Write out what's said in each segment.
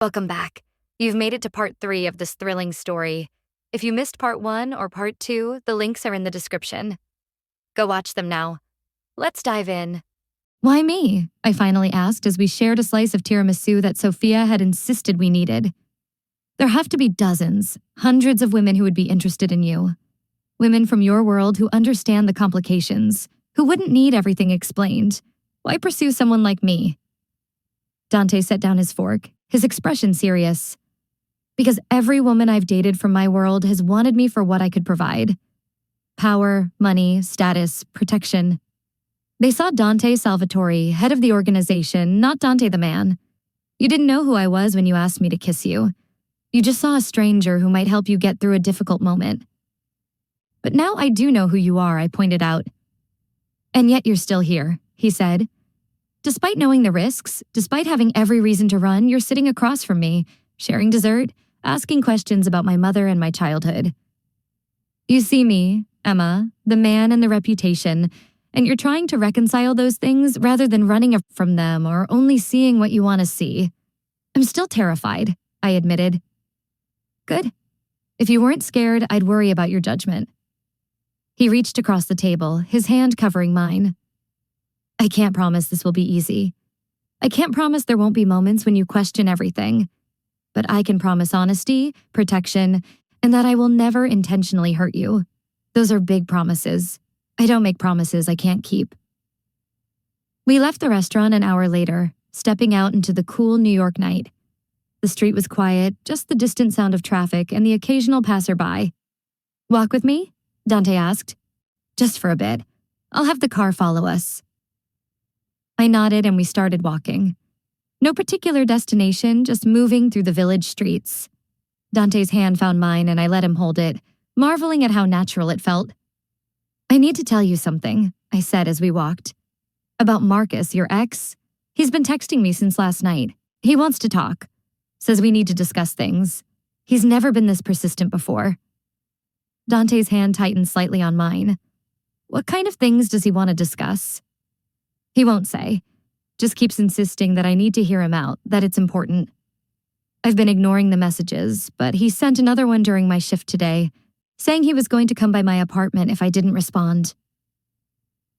Welcome back. You've made it to part 3 of this thrilling story. If you missed part 1 or part 2, the links are in the description. Go watch them now. Let's dive in. Why me? I finally asked as we shared a slice of tiramisu that Sophia had insisted we needed. There have to be dozens, hundreds of women who would be interested in you. Women from your world who understand the complications, who wouldn't need everything explained. Why pursue someone like me? Dante set down his fork, his expression serious. Because every woman I've dated from my world has wanted me for what I could provide. Power, money, status, protection. They saw Dante Salvatore, head of the organization, not Dante the man. You didn't know who I was when you asked me to kiss you. You just saw a stranger who might help you get through a difficult moment. But now I do know who you are, I pointed out. And yet you're still here, he said. Despite knowing the risks, despite having every reason to run, you're sitting across from me, sharing dessert, asking questions about my mother and my childhood. You see me, Emma, the man and the reputation, and you're trying to reconcile those things rather than running from them or only seeing what you want to see. I'm still terrified, I admitted. Good. If you weren't scared, I'd worry about your judgment. He reached across the table, his hand covering mine. I can't promise this will be easy. I can't promise there won't be moments when you question everything. But I can promise honesty, protection, and that I will never intentionally hurt you. Those are big promises. I don't make promises I can't keep. We left the restaurant an hour later, stepping out into the cool New York night. The street was quiet, just the distant sound of traffic and the occasional passerby. Walk with me? Dante asked. Just for a bit. I'll have the car follow us. I nodded and we started walking. No particular destination, just moving through the village streets. Dante's hand found mine and I let him hold it, marveling at how natural it felt. I need to tell you something, I said as we walked. About Marcus, your ex. He's been texting me since last night. He wants to talk. Says we need to discuss things. He's never been this persistent before. Dante's hand tightened slightly on mine. What kind of things does he want to discuss? He won't say. Just keeps insisting that I need to hear him out, that it's important. I've been ignoring the messages, but he sent another one during my shift today, saying he was going to come by my apartment if I didn't respond.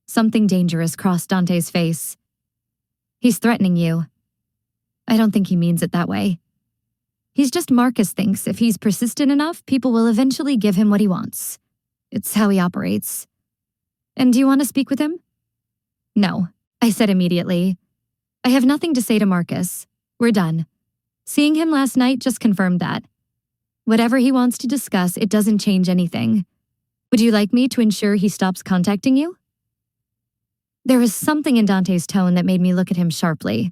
Something dangerous crossed Dante's face. He's threatening you. I don't think he means it that way. He's just Marcus thinks if he's persistent enough, people will eventually give him what he wants. It's how he operates. And do you want to speak with him? No, I said immediately. I have nothing to say to Marcus. We're done. Seeing him last night just confirmed that. Whatever he wants to discuss, it doesn't change anything. Would you like me to ensure he stops contacting you? There was something in Dante's tone that made me look at him sharply.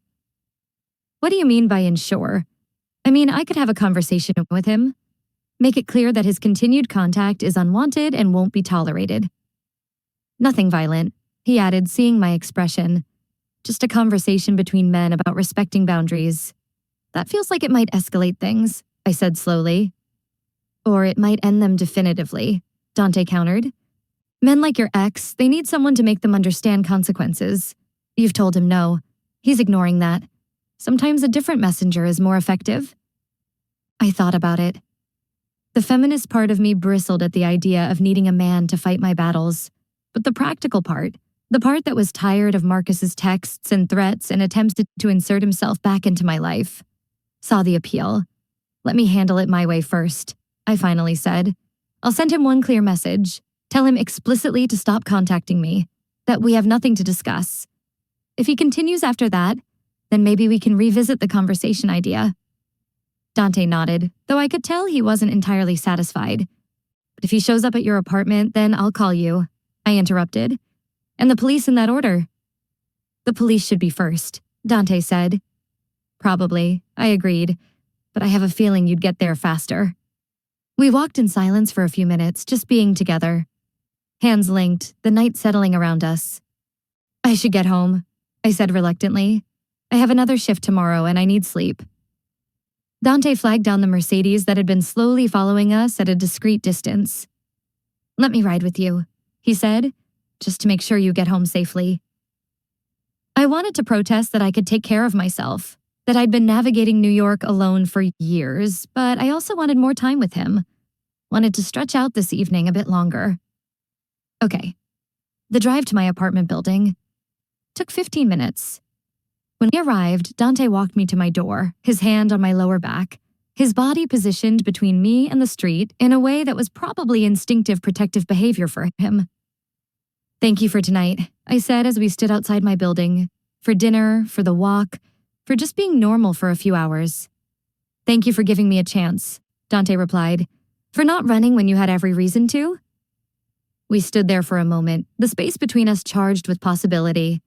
What do you mean by ensure? I mean, I could have a conversation with him. Make it clear that his continued contact is unwanted and won't be tolerated. Nothing violent, he added, seeing my expression. Just a conversation between men about respecting boundaries. That feels like it might escalate things, I said slowly. Or it might end them definitively, Dante countered. Men like your ex, they need someone to make them understand consequences. You've told him no. He's ignoring that. Sometimes a different messenger is more effective. I thought about it. The feminist part of me bristled at the idea of needing a man to fight my battles. But the practical part, the part that was tired of Marcus's texts and threats and attempts to insert himself back into my life, saw the appeal. Let me handle it my way first, I finally said. I'll send him one clear message. Tell him explicitly to stop contacting me, that we have nothing to discuss. If he continues after that, then maybe we can revisit the conversation idea. Dante nodded, though I could tell he wasn't entirely satisfied. But if he shows up at your apartment, then I'll call you, I interrupted. And the police in that order. The police should be first, Dante said. Probably, I agreed, but I have a feeling you'd get there faster. We walked in silence for a few minutes, just being together. Hands linked, the night settling around us. I should get home, I said reluctantly. I have another shift tomorrow and I need sleep. Dante flagged down the Mercedes that had been slowly following us at a discreet distance. Let me ride with you, he said, just to make sure you get home safely. I wanted to protest that I could take care of myself, that I'd been navigating New York alone for years, but I also wanted more time with him. Wanted to stretch out this evening a bit longer. Okay. The drive to my apartment building took 15 minutes. When we arrived, Dante walked me to my door, his hand on my lower back, his body positioned between me and the street in a way that was probably instinctive protective behavior for him. "Thank you for tonight," I said as we stood outside my building, for dinner, for the walk, for just being normal for a few hours. "Thank you for giving me a chance," Dante replied, "for not running when you had every reason to." We stood there for a moment, the space between us charged with possibility.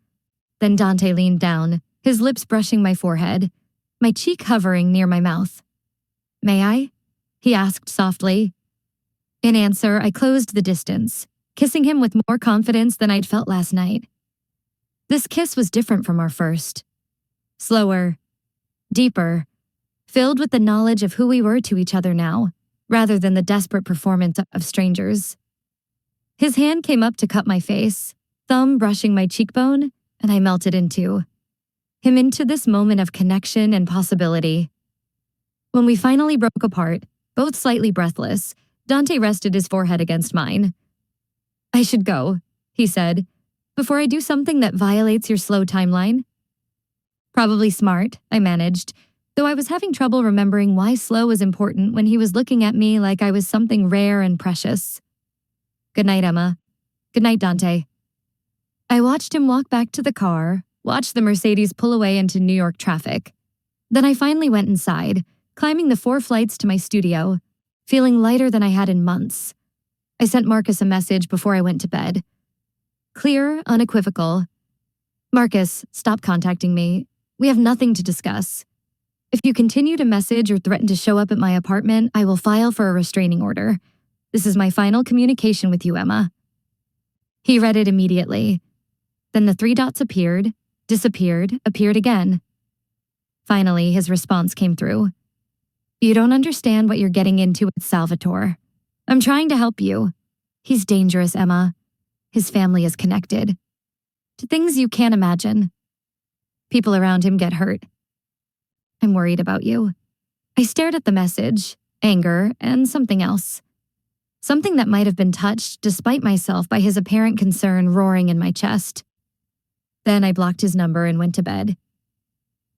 Then Dante leaned down, his lips brushing my forehead, my cheek hovering near my mouth. "May I?" he asked softly. In answer, I closed the distance, kissing him with more confidence than I'd felt last night. This kiss was different from our first. Slower, deeper, filled with the knowledge of who we were to each other now, rather than the desperate performance of strangers. His hand came up to cup my face, thumb brushing my cheekbone, and I melted into him, into this moment of connection and possibility. When we finally broke apart, both slightly breathless, Dante rested his forehead against mine. "I should go," he said, "before I do something that violates your slow timeline." "Probably smart," I managed, though I was having trouble remembering why slow was important when he was looking at me like I was something rare and precious. "Good night, Emma." "Good night, Dante." I watched him walk back to the car, watched the Mercedes pull away into New York traffic. Then I finally went inside, climbing the 4 flights to my studio, feeling lighter than I had in months. I sent Marcus a message before I went to bed. Clear, unequivocal. "Marcus, stop contacting me. We have nothing to discuss. If you continue to message or threaten to show up at my apartment, I will file for a restraining order. This is my final communication with you, Emma." He read it immediately. Then the 3 dots appeared, disappeared, appeared again. Finally, his response came through. "You don't understand what you're getting into with Salvatore. I'm trying to help you. He's dangerous, Emma. His family is connected to things you can't imagine. People around him get hurt. I'm worried about you." I stared at the message, anger, and something else. Something that might have been touched, despite myself, by his apparent concern roaring in my chest. Then I blocked his number and went to bed.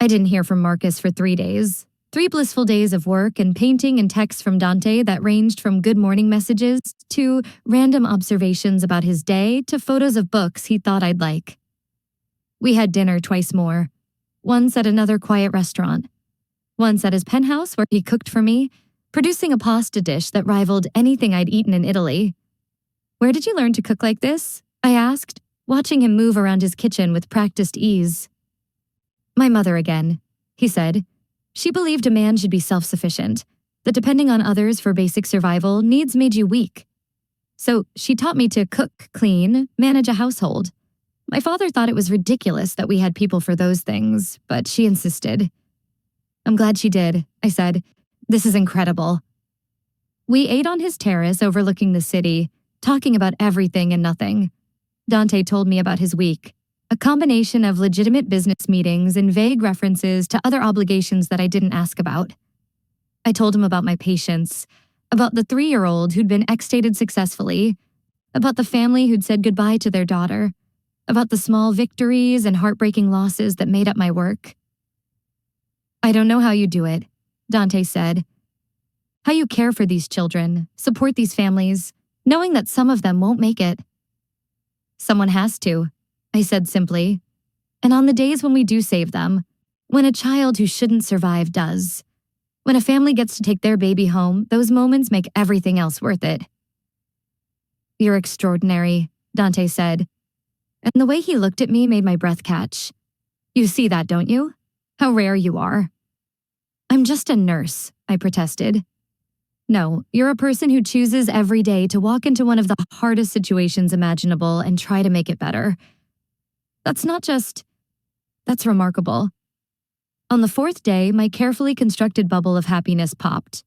I didn't hear from Marcus for 3 days. 3 blissful days of work and painting and texts from Dante that ranged from good morning messages to random observations about his day to photos of books he thought I'd like. We had dinner twice more, once at another quiet restaurant, once at his penthouse where he cooked for me, producing a pasta dish that rivaled anything I'd eaten in Italy. "Where did you learn to cook like this?" I asked, watching him move around his kitchen with practiced ease. "My mother again," he said. "She believed a man should be self-sufficient, that depending on others for basic survival needs made you weak. So she taught me to cook, clean, manage a household. My father thought it was ridiculous that we had people for those things, but she insisted." "I'm glad she did," I said. "This is incredible." We ate on his terrace overlooking the city, talking about everything and nothing. Dante told me about his week, a combination of legitimate business meetings and vague references to other obligations that I didn't ask about. I told him about my patients, about the 3-year-old who'd been extated successfully, about the family who'd said goodbye to their daughter, about the small victories and heartbreaking losses that made up my work. "I don't know how you do it," Dante said. "How you care for these children, support these families, knowing that some of them won't make it." "Someone has to," I said simply. "And on the days when we do save them, when a child who shouldn't survive does, when a family gets to take their baby home, those moments make everything else worth it." "You're extraordinary," Dante said. And the way he looked at me made my breath catch. "You see that, don't you? How rare you are." "I'm just a nurse," I protested. "No, you're a person who chooses every day to walk into one of the hardest situations imaginable and try to make it better. That's remarkable." On the 4th day, my carefully constructed bubble of happiness popped.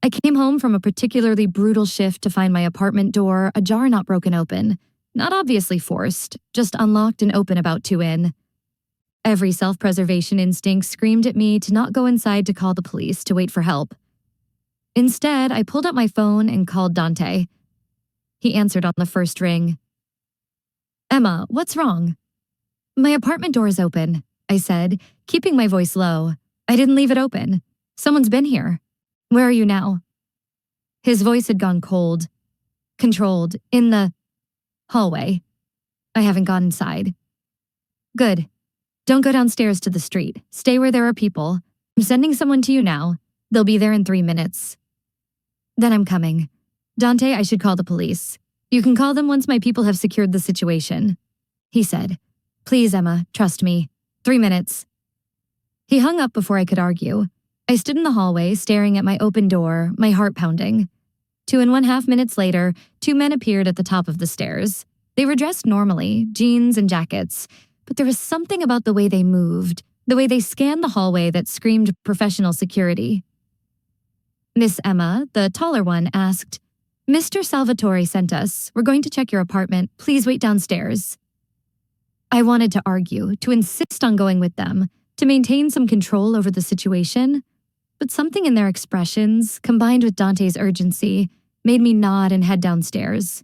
I came home from a particularly brutal shift to find my apartment door ajar, not broken open, not obviously forced, just unlocked and open about 2 in. Every self-preservation instinct screamed at me to not go inside to call the police to wait for help. Instead, I pulled out my phone and called Dante. He answered on the first ring. "Emma, what's wrong?" "My apartment door is open," I said, keeping my voice low. "I didn't leave it open. Someone's been here. Where are you now?" His voice had gone cold, controlled, in the hallway. "I haven't gone inside." "Good. Don't go downstairs to the street. Stay where there are people. I'm sending someone to you now. They'll be there in 3 minutes." "Then I'm coming. Dante, I should call the police. You can call them once my people have secured the situation," he said. "Please, Emma, trust me. 3 minutes." He hung up before I could argue. I stood in the hallway, staring at my open door, my heart pounding. 2.5 minutes later, 2 men appeared at the top of the stairs. They were dressed normally, jeans and jackets, but there was something about the way they moved, the way they scanned the hallway that screamed professional security. Miss Emma, the taller one, asked, "Mr. Salvatore sent us. We're going to check your apartment. Please wait downstairs." I wanted to argue, to insist on going with them, to maintain some control over the situation, but something in their expressions, combined with Dante's urgency, made me nod and head downstairs.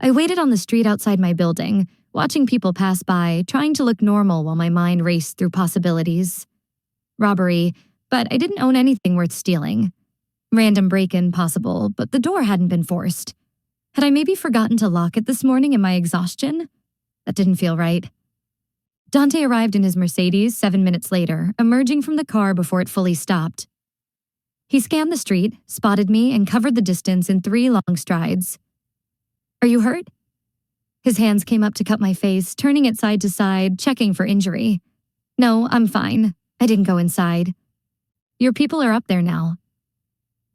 I waited on the street outside my building, watching people pass by, trying to look normal while my mind raced through possibilities. Robbery, but I didn't own anything worth stealing. Random break-in possible, but the door hadn't been forced. Had I maybe forgotten to lock it this morning in my exhaustion? That didn't feel right. Dante arrived in his Mercedes 7 minutes later, emerging from the car before it fully stopped. He scanned the street, spotted me, and covered the distance in 3 long strides. "Are you hurt?" His hands came up to cup my face, turning it side to side, checking for injury. "No, I'm fine. I didn't go inside." "Your people are up there now."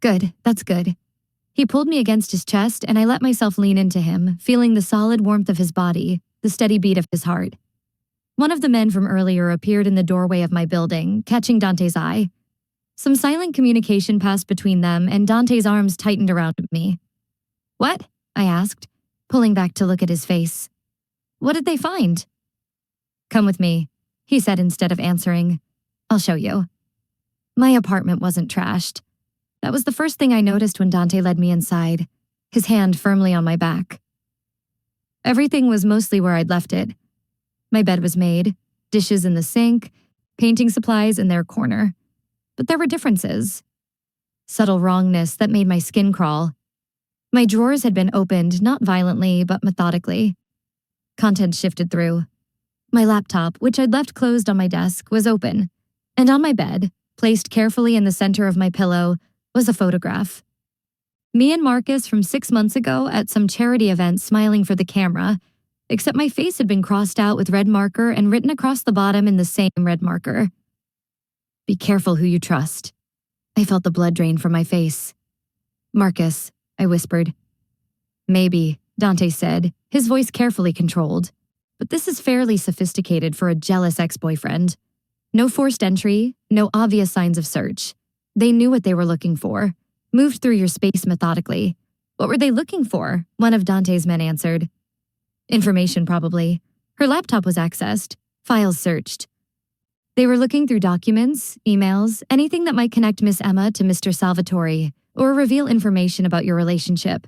"Good, that's good." He pulled me against his chest, and I let myself lean into him, feeling the solid warmth of his body, the steady beat of his heart. One of the men from earlier appeared in the doorway of my building, catching Dante's eye. Some silent communication passed between them, and Dante's arms tightened around me. "What?" I asked, pulling back to look at his face. "What did they find?" "Come with me," he said instead of answering. "I'll show you." My apartment wasn't trashed. That was the first thing I noticed when Dante led me inside, his hand firmly on my back. Everything was mostly where I'd left it. My bed was made, dishes in the sink, painting supplies in their corner. But there were differences. Subtle wrongness that made my skin crawl. My drawers had been opened, not violently, but methodically. Contents shifted through. My laptop, which I'd left closed on my desk, was open. And on my bed, placed carefully in the center of my pillow, was a photograph. Me and Marcus from 6 months ago at some charity event smiling for the camera, except my face had been crossed out with red marker and written across the bottom in the same red marker. "Be careful who you trust." I felt the blood drain from my face. "Marcus," I whispered. "Maybe," Dante said, his voice carefully controlled. "But this is fairly sophisticated for a jealous ex-boyfriend. No forced entry, no obvious signs of search. They knew what they were looking for. Moved through your space methodically. What were they looking for?" One of Dante's men answered. "Information, probably. Her laptop was accessed. Files searched. They were looking through documents, emails, anything that might connect Miss Emma to Mr. Salvatore or reveal information about your relationship."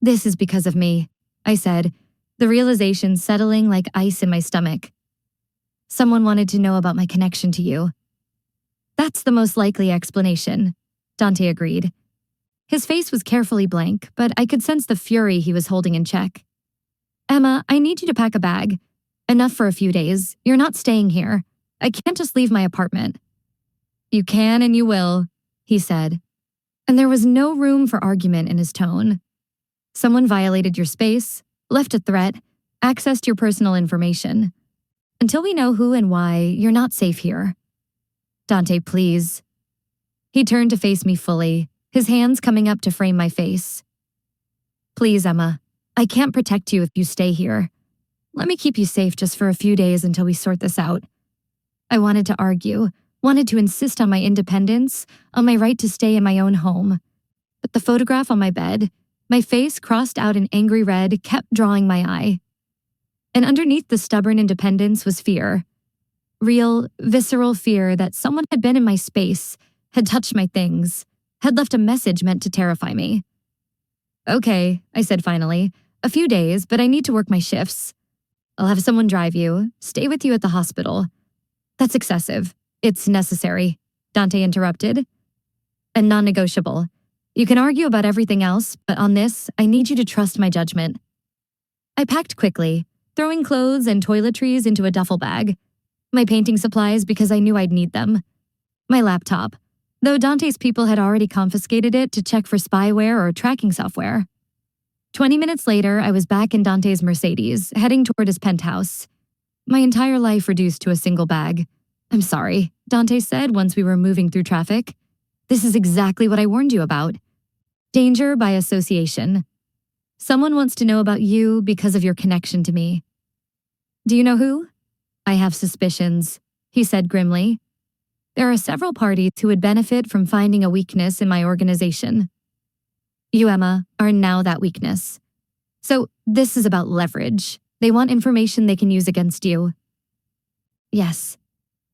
"This is because of me," I said, the realization settling like ice in my stomach. "Someone wanted to know about my connection to you." "That's the most likely explanation," Dante agreed. His face was carefully blank, but I could sense the fury he was holding in check. "Emma, I need you to pack a bag. Enough for a few days. You're not staying here. I can't just leave my apartment." "You can and you will," he said. And there was no room for argument in his tone. "Someone violated your space, left a threat, accessed your personal information. Until we know who and why, you're not safe here." "Dante, please." He turned to face me fully, his hands coming up to frame my face. "Please, Emma. I can't protect you if you stay here. Let me keep you safe just for a few days until we sort this out." I wanted to argue, wanted to insist on my independence, on my right to stay in my own home. But the photograph on my bed, my face crossed out in angry red, kept drawing my eye. And underneath the stubborn independence was fear. Real, visceral fear that someone had been in my space, had touched my things, had left a message meant to terrify me. Okay, I said finally. A few days, but I need to work my shifts. I'll have someone drive you, stay with you at the hospital. That's excessive. It's necessary, Dante interrupted. And non-negotiable. You can argue about everything else, but on this, I need you to trust my judgment. I packed quickly, throwing clothes and toiletries into a duffel bag. My painting supplies because I knew I'd need them. My laptop, though Dante's people had already confiscated it to check for spyware or tracking software. 20 minutes later, I was back in Dante's Mercedes, heading toward his penthouse. My entire life reduced to a single bag. I'm sorry, Dante said once we were moving through traffic. This is exactly what I warned you about. Danger by association. Someone wants to know about you because of your connection to me. Do you know who? I have suspicions, he said grimly. There are several parties who would benefit from finding a weakness in my organization. You, Emma, are now that weakness. So this is about leverage. They want information they can use against you. Yes.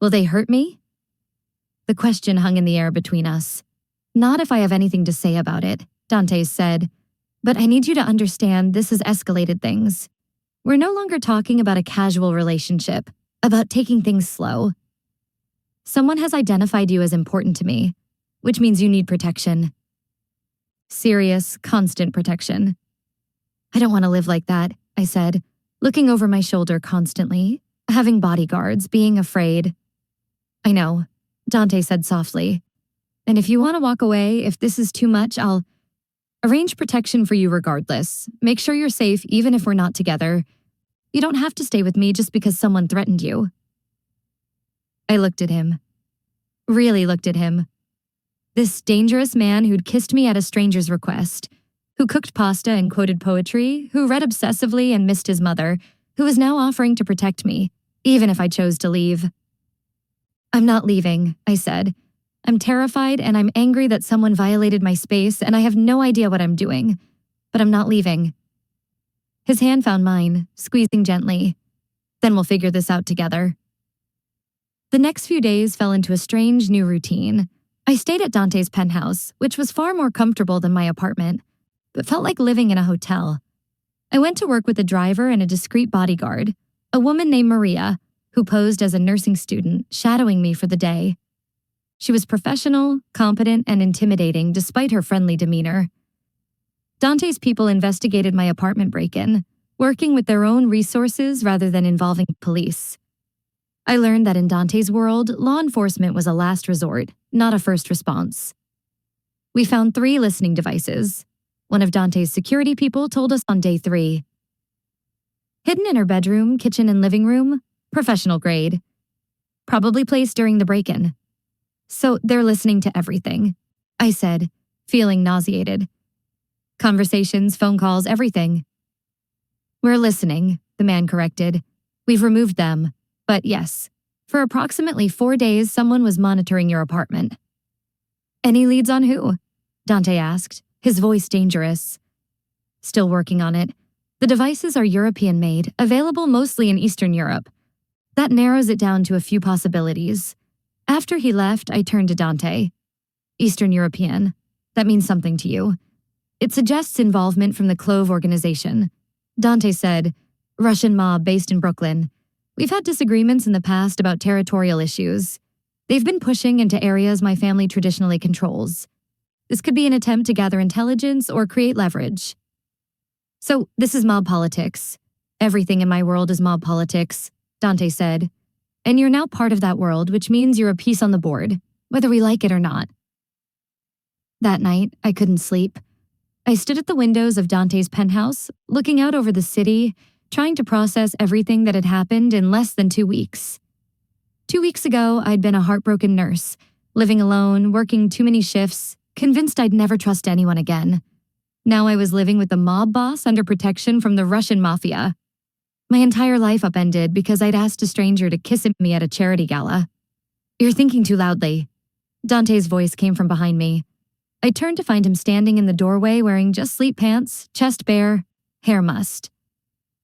Will they hurt me? The question hung in the air between us. Not if I have anything to say about it, Dante said. But I need you to understand this has escalated things. We're no longer talking about a casual relationship, about taking things slow. Someone has identified you as important to me, which means you need protection. Serious, constant protection. I don't want to live like that, I said, looking over my shoulder constantly, having bodyguards, being afraid. I know, Dante said softly. And if you want to walk away, if this is too much, I'll arrange protection for you regardless. Make sure you're safe even if we're not together. You don't have to stay with me just because someone threatened you. I looked at him. Really looked at him. This dangerous man who'd kissed me at a stranger's request, who cooked pasta and quoted poetry, who read obsessively and missed his mother, who was now offering to protect me, even if I chose to leave. I'm not leaving, I said. I'm terrified and I'm angry that someone violated my space and I have no idea what I'm doing, but I'm not leaving. His hand found mine, squeezing gently. Then we'll figure this out together. The next few days fell into a strange new routine. I stayed at Dante's penthouse, which was far more comfortable than my apartment, but felt like living in a hotel. I went to work with a driver and a discreet bodyguard, a woman named Maria, who posed as a nursing student, shadowing me for the day. She was professional, competent, and intimidating despite her friendly demeanor. Dante's people investigated my apartment break-in, working with their own resources rather than involving police. I learned that in Dante's world, law enforcement was a last resort, not a first response. We found 3 listening devices. One of Dante's security people told us on day 3. Hidden in her bedroom, kitchen, and living room, professional grade. Probably placed during the break-in. So they're listening to everything, I said, feeling nauseated. Conversations, phone calls, everything. We're listening, the man corrected. We've removed them. But yes, for approximately 4 days, someone was monitoring your apartment. Any leads on who? Dante asked, his voice dangerous. Still working on it. The devices are European-made, available mostly in Eastern Europe. That narrows it down to a few possibilities. After he left, I turned to Dante. Eastern European. That means something to you. It suggests involvement from the Clove organization. Dante said, Russian mob based in Brooklyn. We've had disagreements in the past about territorial issues. They've been pushing into areas my family traditionally controls. This could be an attempt to gather intelligence or create leverage. So this is mob politics. Everything in my world is mob politics, Dante said. And you're now part of that world, which means you're a piece on the board, whether we like it or not. That night, I couldn't sleep. I stood at the windows of Dante's penthouse, looking out over the city, trying to process everything that had happened in less than 2 weeks. 2 weeks ago, I'd been a heartbroken nurse, living alone, working too many shifts, convinced I'd never trust anyone again. Now I was living with the mob boss under protection from the Russian mafia. My entire life upended because I'd asked a stranger to kiss me at a charity gala. You're thinking too loudly. Dante's voice came from behind me. I turned to find him standing in the doorway wearing just sleep pants, chest bare, hair mussed.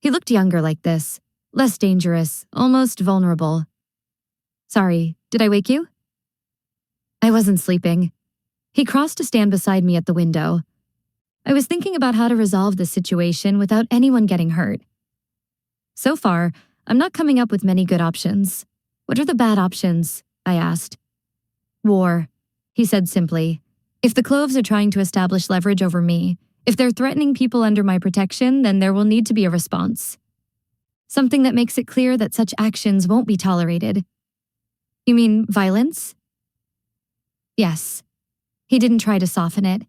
He looked younger like this, less dangerous, almost vulnerable. Sorry, did I wake you? I wasn't sleeping. He crossed to stand beside me at the window. I was thinking about how to resolve this situation without anyone getting hurt. So far, I'm not coming up with many good options. What are the bad options? I asked. War, he said simply. If the Cloves are trying to establish leverage over me, if they're threatening people under my protection, then there will need to be a response. Something that makes it clear that such actions won't be tolerated. You mean violence? Yes. He didn't try to soften it.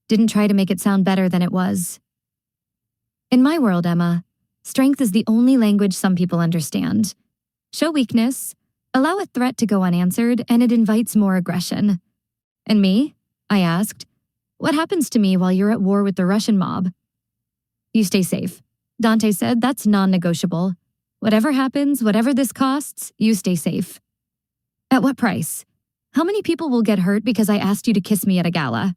Didn't try to make it sound better than it was. In my world, Emma, strength is the only language some people understand. Show weakness, allow a threat to go unanswered, and it invites more aggression. And me? I asked. What happens to me while you're at war with the Russian mob? You stay safe. Dante said that's non-negotiable. Whatever happens, whatever this costs, you stay safe. At what price? How many people will get hurt because I asked you to kiss me at a gala?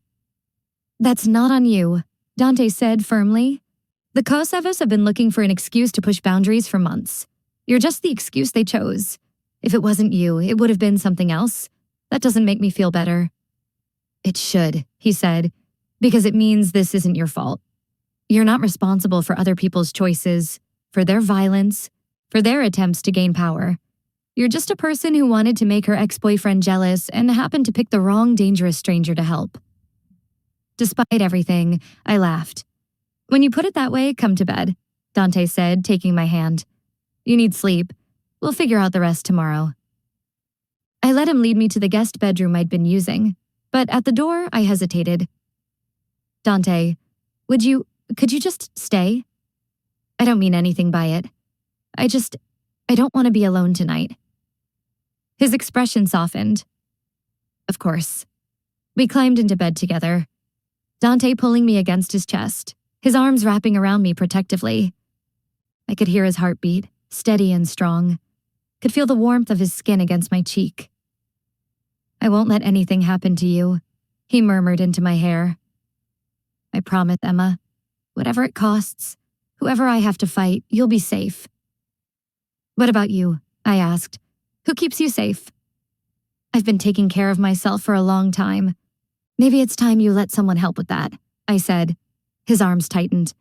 That's not on you, Dante said firmly. The Kosevas have been looking for an excuse to push boundaries for months. You're just the excuse they chose. If it wasn't you, it would have been something else. That doesn't make me feel better. It should, he said, because it means this isn't your fault. You're not responsible for other people's choices, for their violence, for their attempts to gain power. You're just a person who wanted to make her ex-boyfriend jealous and happened to pick the wrong dangerous stranger to help. Despite everything, I laughed. When you put it that way, come to bed, Dante said, taking my hand. You need sleep. We'll figure out the rest tomorrow. I let him lead me to the guest bedroom I'd been using, but at the door, I hesitated. Dante, could you just stay? I don't mean anything by it. I don't want to be alone tonight. His expression softened. Of course. We climbed into bed together. Dante pulling me against his chest, his arms wrapping around me protectively. I could hear his heartbeat, steady and strong. Could feel the warmth of his skin against my cheek. I won't let anything happen to you, he murmured into my hair. I promise, Emma. Whatever it costs, whoever I have to fight, you'll be safe. What about you? I asked. Who keeps you safe? I've been taking care of myself for a long time. Maybe it's time you let someone help with that, I said. His arms tightened.